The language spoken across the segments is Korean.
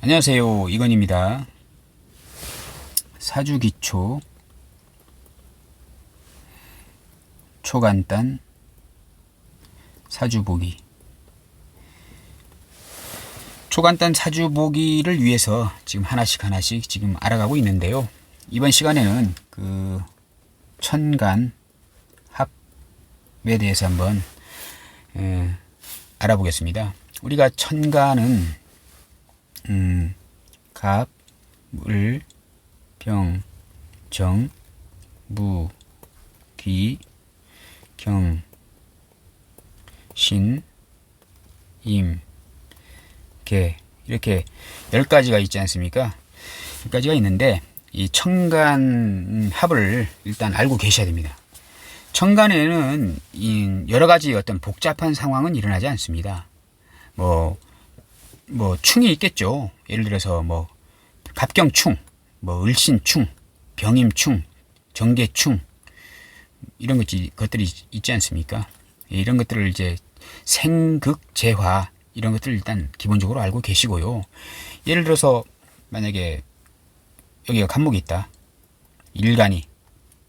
안녕하세요, 이건입니다. 사주기초, 초간단, 사주보기. 초간단 사주보기를 위해서 지금 하나씩 지금 알아가고 있는데요. 이번 시간에는 그 천간 합에 대해서 한번 알아보겠습니다. 우리가 천간은 갑, 을, 병, 정, 무, 기, 경, 신, 임, 개, 이렇게 10가지가 있지 않습니까? 10가지가 있는데 이 천간 합을 일단 알고 계셔야 됩니다. 천간에는 여러 가지 어떤 복잡한 상황은 일어나지 않습니다. 뭐 충이 있겠죠. 예를 들어서 갑경충, 을신충, 병임충, 정계충, 이런 것들이 있지 않습니까? 이런 것들을 이제 생극재화, 이런 것들을 일단 기본적으로 알고 계시고요. 예를 들어서 만약에 여기가 간목이 있다. 일간이.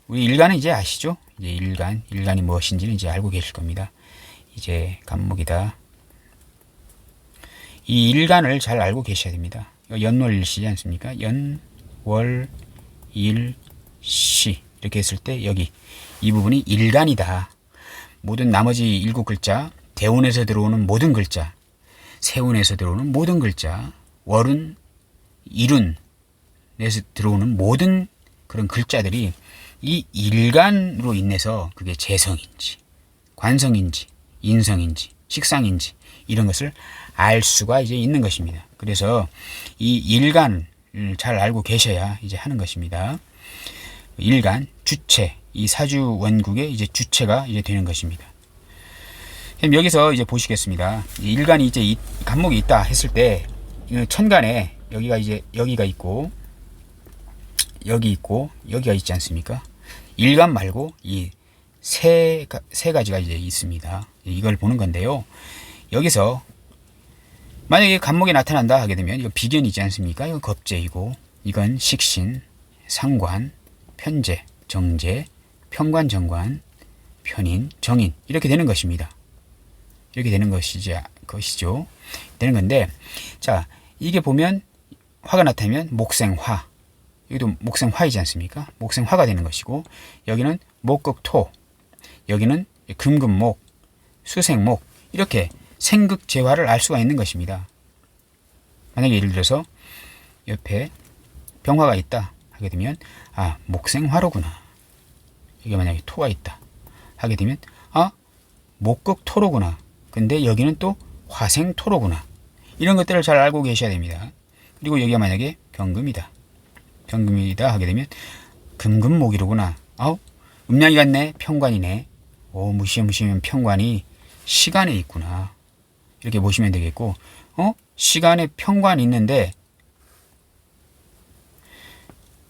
우리 일간은 이제 아시죠? 이제 일간이 무엇인지는 이제 알고 계실 겁니다. 이제 간목이다. 이 일간을 잘 알고 계셔야 됩니다. 연월일시지 않습니까? 연, 월, 일, 시 이렇게 했을 때 여기 이 부분이 일간이다. 모든 나머지 7글자, 대운에서 들어오는 모든 글자, 세운에서 들어오는 모든 글자, 월운, 일운에서 들어오는 모든 그런 글자들이 이 일간으로 인해서 그게 재성인지, 관성인지, 인성인지, 식상인지 이런 것을 알 수가 이제 있는 것입니다. 그래서 이 일간을 잘 알고 계셔야 이제 하는 것입니다. 일간, 주체, 이 사주 원국의 이제 주체가 이제 되는 것입니다. 그럼 여기서 이제 보시겠습니다. 일간이 이제 이 간목이 있다 했을 때 천간에 여기가 있고 여기 있고 여기가 있지 않습니까? 일간 말고 이 세 가지가 이제 있습니다. 이걸 보는 건데요. 여기서 만약에 간목이 나타난다 하게 되면 이거 비견이지 않습니까? 이건 겁재이고 이건 식신, 상관, 편재, 정재, 편관, 정관, 편인, 정인 이렇게 되는 것입니다. 이렇게 되는 것이죠. 되는 건데, 자 이게 보면 화가 나타나면 목생화, 여기도 목생화이지 않습니까? 목생화가 되는 것이고 여기는 목극토, 여기는 금금목, 수생목 이렇게 생극재화를 알 수가 있는 것입니다. 만약에 예를 들어서 옆에 병화가 있다 하게 되면 목생화로구나. 여기 만약에 토가 있다 하게 되면 목극토로구나. 근데 여기는 또 화생토로구나. 이런 것들을 잘 알고 계셔야 됩니다. 그리고 여기가 만약에 병금이다 하게 되면 금금목이로구나. 음양이 같네. 편관이네. 무시무시면 편관이 시간에 있구나. 이렇게 보시면 되겠고, 시간에 편관이 있는데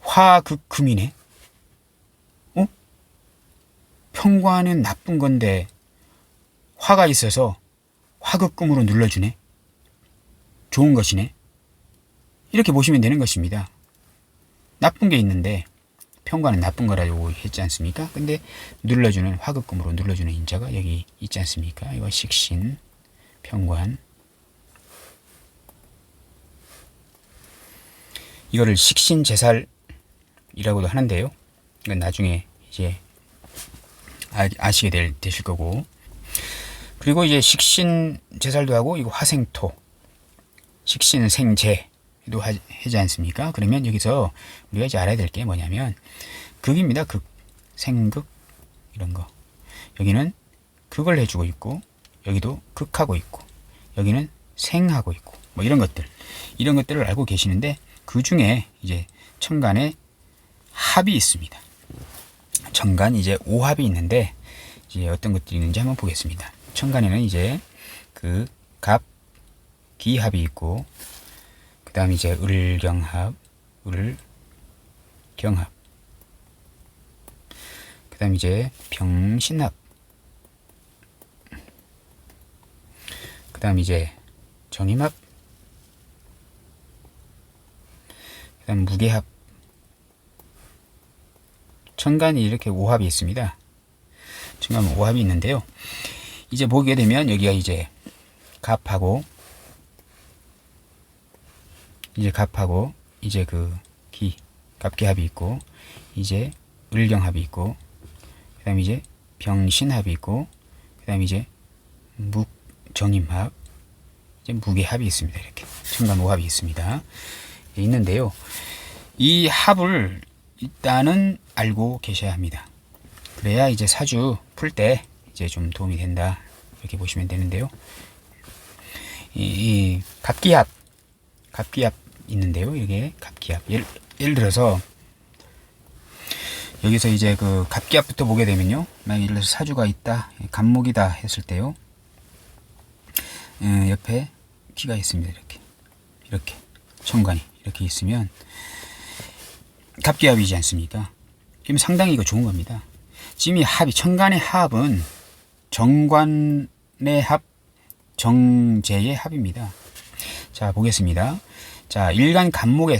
화극금이네. 편관은 나쁜 건데 화가 있어서 화극금으로 눌러주네. 좋은 것이네. 이렇게 보시면 되는 것입니다. 나쁜 게 있는데 편관은 나쁜 거라고 했지 않습니까? 근데 화극금으로 눌러주는 인자가 여기 있지 않습니까? 이거 식신, 편관. 이거를 식신제살이라고도 하는데요. 이건 나중에 이제 아시게 되실 거고. 그리고 이제 식신제살도 하고 이거 화생토, 식신생재 도 하지 않습니까? 그러면 여기서 우리가 이제 알아야 될 게 뭐냐면 극입니다. 극, 생극 이런 거. 여기는 극을 해주고 있고 여기도 극하고 있고 여기는 생하고 있고 이런 것들을 알고 계시는데 그 중에 이제 천간에 합이 있습니다. 천간 이제 5합이 있는데 이제 어떤 것들이 있는지 한번 보겠습니다. 천간에는 이제 그 갑, 기합이 있고 그 다음 이제 을경합, 을경합. 그 다음 이제 병신합. 그 다음 이제 정임합. 그다음 무게합. 천간이 이렇게 오합이 있습니다. 천간 오합이 있는데요. 이제 보게 되면 여기가 이제 갑하고 이제 그 기, 갑기합이 있고, 이제 을경합이 있고, 그 다음에 이제 병신합이 있고, 그 다음에 이제 묵정임합, 이제 무게합이 있습니다. 이렇게 천간 오합이 있습니다. 있는데요. 이 합을 일단은 알고 계셔야 합니다. 그래야 이제 사주 풀 때 이제 좀 도움이 된다. 이렇게 보시면 되는데요. 이 갑기합 있는데요. 이게 갑기합. 예를 들어서 여기서 이제 그 갑기합부터 보게 되면요. 만약 예를 들어서 사주가 있다, 갑목이다 했을 때요. 옆에 기가 있습니다. 이렇게 천간이 이렇게 있으면 갑기합이지 않습니까? 그럼 상당히 이거 좋은 겁니다. 지금 이 합이, 천간의 합은 정관의 합, 정제의 합입니다. 자, 보겠습니다. 자, 일간 갑목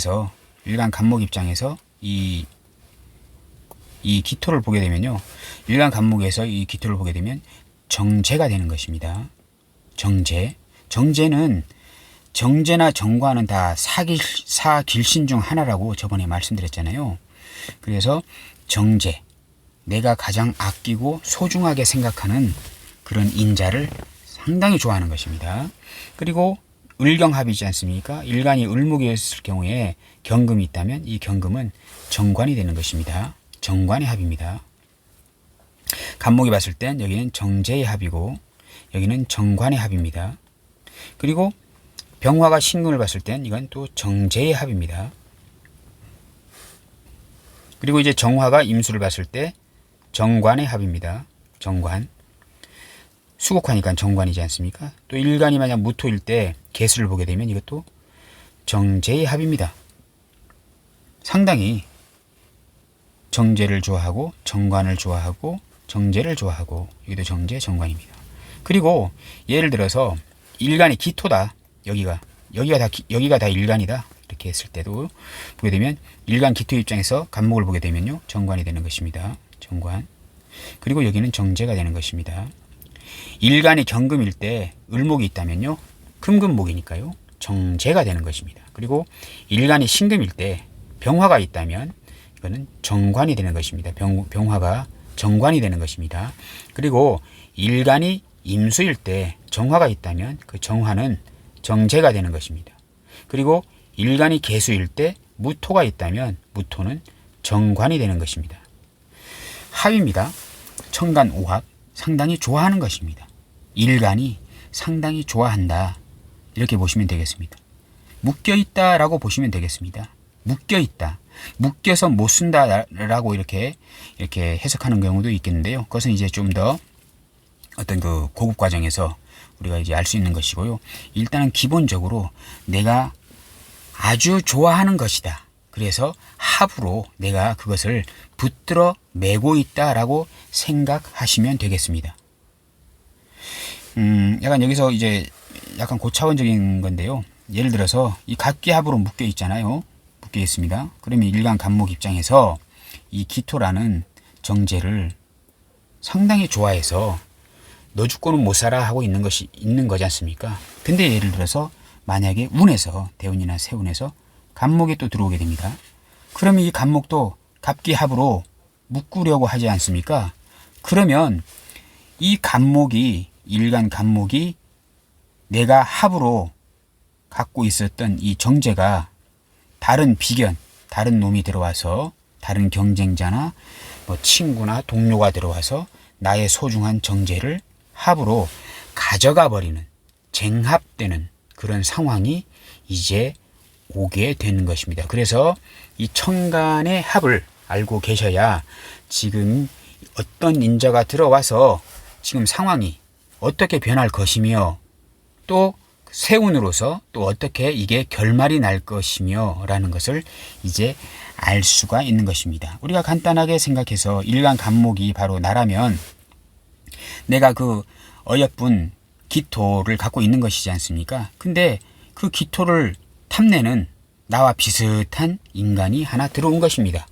입장에서 이 기토를 보게 되면요. 일간 갑목에서 이 기토를 보게 되면 정제가 되는 것입니다. 정제는 정제나 정관은 다 사길신 중 하나라고 저번에 말씀드렸잖아요. 그래서 정제, 내가 가장 아끼고 소중하게 생각하는 그런 인자를 상당히 좋아하는 것입니다. 그리고 을경합이지 않습니까? 일간이 을목이었을 경우에 경금이 있다면 이 경금은 정관이 되는 것입니다. 정관의 합입니다. 갑목이 봤을 땐 여기는 정제의 합이고 여기는 정관의 합입니다. 그리고 병화가 신금을 봤을 땐 이건 또 정제의 합입니다. 그리고 이제 정화가 임수를 봤을 때 정관의 합입니다. 정관. 수곡하니까 정관이지 않습니까? 또 일간이 만약 무토일 때 개수를 보게 되면 이것도 정제의 합입니다. 상당히 정제를 좋아하고 정관을 좋아하고 정제를 좋아하고 여기도 정제, 정관입니다. 그리고 예를 들어서 일간이 기토다. 여기가 다 일간이다. 이렇게 했을 때도 보게 되면 일간 기토 입장에서 갑목을 보게 되면요. 정관이 되는 것입니다. 정관. 그리고 여기는 정제가 되는 것입니다. 일간이 경금일 때 을목이 있다면요. 금금목이니까요. 정제가 되는 것입니다. 그리고 일간이 신금일 때 병화가 있다면 이거는 정관이 되는 것입니다. 병화가 정관이 되는 것입니다. 그리고 일간이 임수일 때 정화가 있다면 그 정화는 정제가 되는 것입니다. 그리고 일간이 개수일 때 무토가 있다면 무토는 정관이 되는 것입니다. 합입니다. 천간 오합 상당히 좋아하는 것입니다. 일간이 상당히 좋아한다. 이렇게 보시면 되겠습니다. 묶여있다라고 보시면 되겠습니다. 묶여있다. 묶여서 못 쓴다라고 이렇게 해석하는 경우도 있겠는데요. 그것은 이제 좀 더 어떤 그 고급 과정에서 우리가 이제 알 수 있는 것이고요. 일단은 기본적으로 내가 아주 좋아하는 것이다. 그래서 합으로 내가 그것을 붙들어 매고 있다라고 생각하시면 되겠습니다. 약간 여기서 이제 약간 고차원적인 건데요. 예를 들어서 이 갑기합으로 묶여 있잖아요. 묶여 있습니다. 그러면 일간 갑목 입장에서 이 기토라는 정제를 상당히 좋아해서 너 죽고는 못 살아 하고 있는 거지 않습니까? 근데 예를 들어서 만약에 운에서 대운이나 세운에서 갑목이 또 들어오게 됩니다. 그러면 이 갑목도 갑기합으로 묶으려고 하지 않습니까? 그러면 이 갑목이 일간 갑목이 내가 합으로 갖고 있었던 이 정제가 다른 비견, 다른 놈이 들어와서 다른 경쟁자나 뭐 친구나 동료가 들어와서 나의 소중한 정제를 합으로 가져가 버리는, 쟁합되는 그런 상황이 이제 오게 되는 것입니다. 그래서 이 천간의 합을 알고 계셔야 지금 어떤 인자가 들어와서 지금 상황이 어떻게 변할 것이며 또 세운으로서 또 어떻게 이게 결말이 날 것이며 라는 것을 이제 알 수가 있는 것입니다. 우리가 간단하게 생각해서 일간 갑목이 바로 나라면 내가 그 어여쁜 기토를 갖고 있는 것이지 않습니까? 근데 그 기토를 탐내는 나와 비슷한 인간이 하나 들어온 것입니다.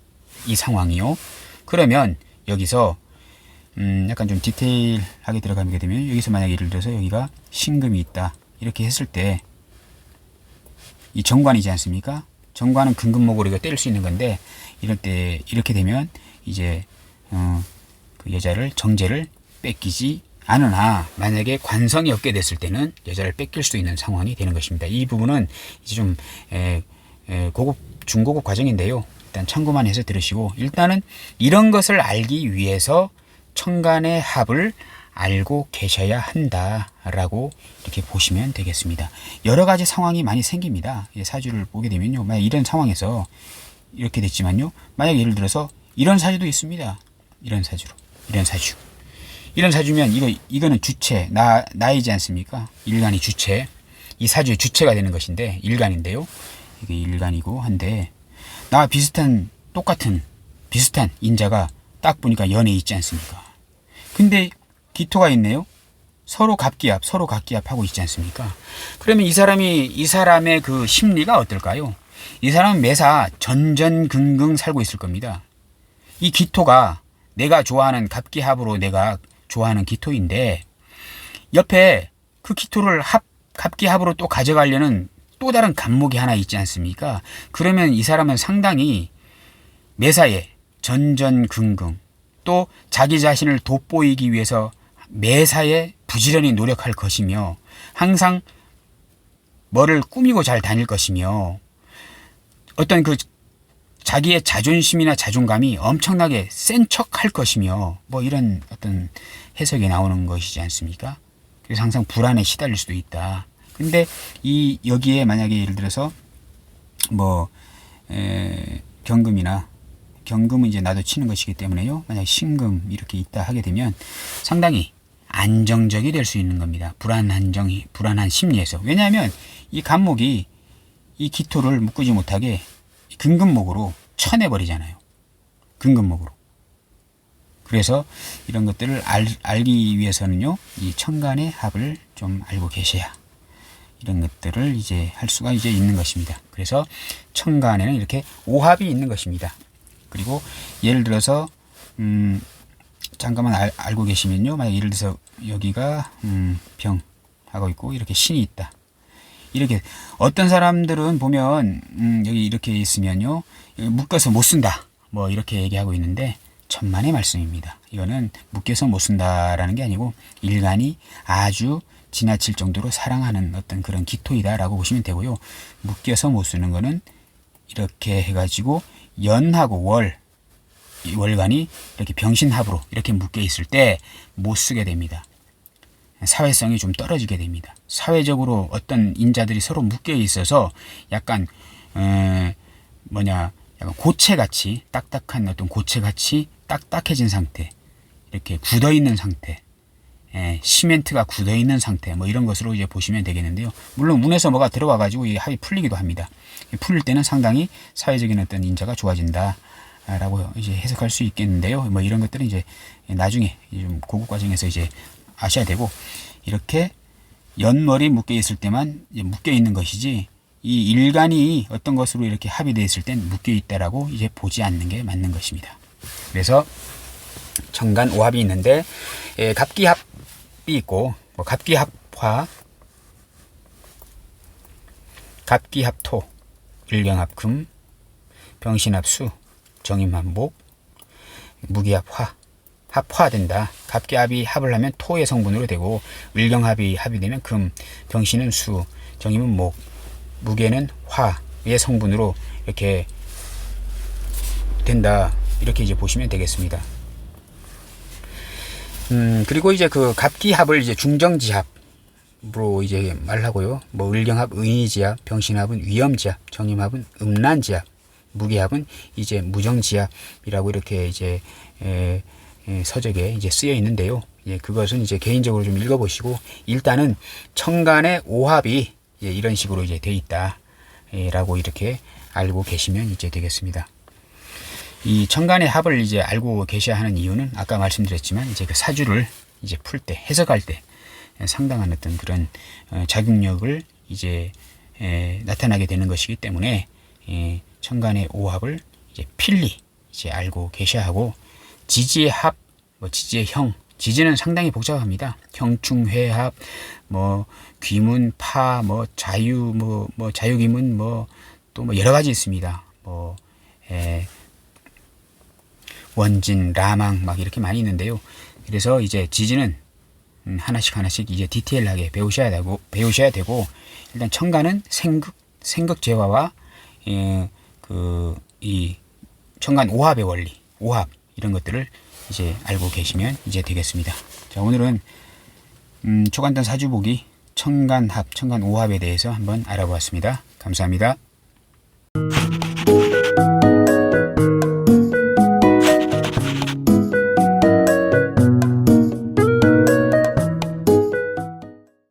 이 상황이요. 그러면 여기서 약간 좀 디테일하게 들어가게 되면 여기서 만약에 예를 들어서 여기가 신금이 있다 이렇게 했을 때 이 정관이지 않습니까? 정관은 근금목으로 이거 때릴 수 있는 건데 이럴 때 이렇게 되면 이제 그 여자를 정제를 뺏기지 않으나 만약에 관성이 없게 됐을 때는 여자를 뺏길 수 있는 상황이 되는 것입니다. 이 부분은 이제 좀 고급 중고급 과정인데요. 일단 참고만 해서 들으시고 일단은 이런 것을 알기 위해서 천간의 합을 알고 계셔야 한다라고 이렇게 보시면 되겠습니다. 여러 가지 상황이 많이 생깁니다. 사주를 보게 되면요. 만약 이런 상황에서 이렇게 됐지만요. 만약 예를 들어서 이런 사주도 있습니다. 이런 사주로. 이런 사주면 이거는 주체, 나이지 않습니까? 일간이 주체. 이 사주의 주체가 되는 것인데 일간인데요. 이게 일간이고 한데 나와 똑같은 비슷한 인자가 딱 보니까 연에 있지 않습니까? 근데 기토가 있네요. 서로 갑기합 하고 있지 않습니까? 그러면 이 사람의 그 심리가 어떨까요? 이 사람은 매사 전전긍긍 살고 있을 겁니다. 이 기토가 내가 좋아하는 갑기합으로 내가 좋아하는 기토인데 옆에 그 기토를 갑기합으로 또 가져가려는 또 다른 갑목이 하나 있지 않습니까? 그러면 이 사람은 상당히 매사에 전전긍긍 또 자기 자신을 돋보이기 위해서 매사에 부지런히 노력할 것이며 항상 뭐를 꾸미고 잘 다닐 것이며 어떤 그 자기의 자존심이나 자존감이 엄청나게 센 척할 것이며 뭐 이런 어떤 해석이 나오는 것이지 않습니까? 그래서 항상 불안에 시달릴 수도 있다. 근데 여기에 만약에 예를 들어서 경금은 이제 나도 치는 것이기 때문에요. 만약 신금 이렇게 있다 하게 되면 상당히 안정적이 될 수 있는 겁니다. 불안한 심리에서. 왜냐하면 이 간목이 이 기토를 묶지 못하게 근금목으로 쳐내버리잖아요. 근금목으로. 그래서 이런 것들을 알기 위해서는요, 이 천간의 합을 좀 알고 계셔야 이런 것들을 이제 할 수가 이제 있는 것입니다. 그래서 천간에는 이렇게 오합이 있는 것입니다. 그리고 예를 들어서 잠깐만 알고 계시면요, 만약 예를 들어서 여기가 병 하고 있고 이렇게 신이 있다. 이렇게 어떤 사람들은 보면 여기 이렇게 있으면요, 묶여서 못 쓴다. 뭐 이렇게 얘기하고 있는데 천만의 말씀입니다. 이거는 묶여서 못 쓴다라는 게 아니고 일간이 아주 지나칠 정도로 사랑하는 어떤 그런 기토이다라고 보시면 되고요. 묶여서 못 쓰는 거는 이렇게 해가지고 연하고 월간이 이렇게 병신합으로 이렇게 묶여 있을 때 못 쓰게 됩니다. 사회성이 좀 떨어지게 됩니다. 사회적으로 어떤 인자들이 서로 묶여 있어서 약간 약간 고체같이 딱딱한 어떤 고체같이 딱딱해진 상태, 이렇게 굳어 있는 상태, 시멘트가 굳어 있는 상태, 뭐 이런 것으로 이제 보시면 되겠는데요. 물론 운에서 뭐가 들어와 가지고 이 합이 풀리기도 합니다. 풀릴 때는 상당히 사회적인 어떤 인자가 좋아진다. 라고 이제 해석할 수 있겠는데요. 뭐 이런 것들은 이제 나중에 좀 고급 과정에서 이제 아셔야 되고, 이렇게 연머리 묶여 있을 때만 묶여 있는 것이지 이 일간이 어떤 것으로 이렇게 합의되어 있을 땐 묶여 있다라고 이제 보지 않는 게 맞는 것입니다. 그래서 천간 오합이 있는데 갑기합이 있고 뭐 갑기합화, 갑기합토, 일경합금, 병신합수, 정임합목, 무기합화, 합화된다. 갑기합이 합을 하면 토의 성분으로 되고 을경합이 합이 되면 금, 병신은 수, 정임은 목, 무게는 화의 성분으로 이렇게 된다. 이렇게 이제 보시면 되겠습니다. 그리고 이제 그 갑기합을 이제 중정지합으로 이제 말하고요. 뭐 을경합 의니지합, 병신합은 위험지합, 정임합은 음란지합, 무기합은 이제 무정지합이라고 이렇게 이제 서적에 이제 쓰여 있는데요. 그것은 이제 개인적으로 좀 읽어보시고 일단은 천간의 오합이 이런 식으로 이제 돼 있다라고 이렇게 알고 계시면 이제 되겠습니다. 이 천간의 합을 이제 알고 계셔야 하는 이유는 아까 말씀드렸지만 이제 그 사주를 이제 풀 때, 해석할 때 상당한 어떤 그런 작용력을 이제 나타나게 되는 것이기 때문에 천간의 오합을 이제 필리 이제 알고 계셔야 하고, 지지의 합, 뭐 지지의 형, 지지는 상당히 복잡합니다. 형충회합, 뭐 귀문, 파, 뭐 자유, 뭐 자유귀문, 뭐 또 뭐 여러 가지 있습니다. 뭐 원진, 라망 막 이렇게 많이 있는데요. 그래서 이제 지지는 하나씩 이제 디테일하게 배우셔야 되고, 일단 천간은 생극재화와 이 천간 오합의 원리, 오합 이런 것들을 이제 알고 계시면 이제 되겠습니다. 자, 오늘은 초간단 사주보기 천간합, 천간오합에 대해서 한번 알아보았습니다. 감사합니다.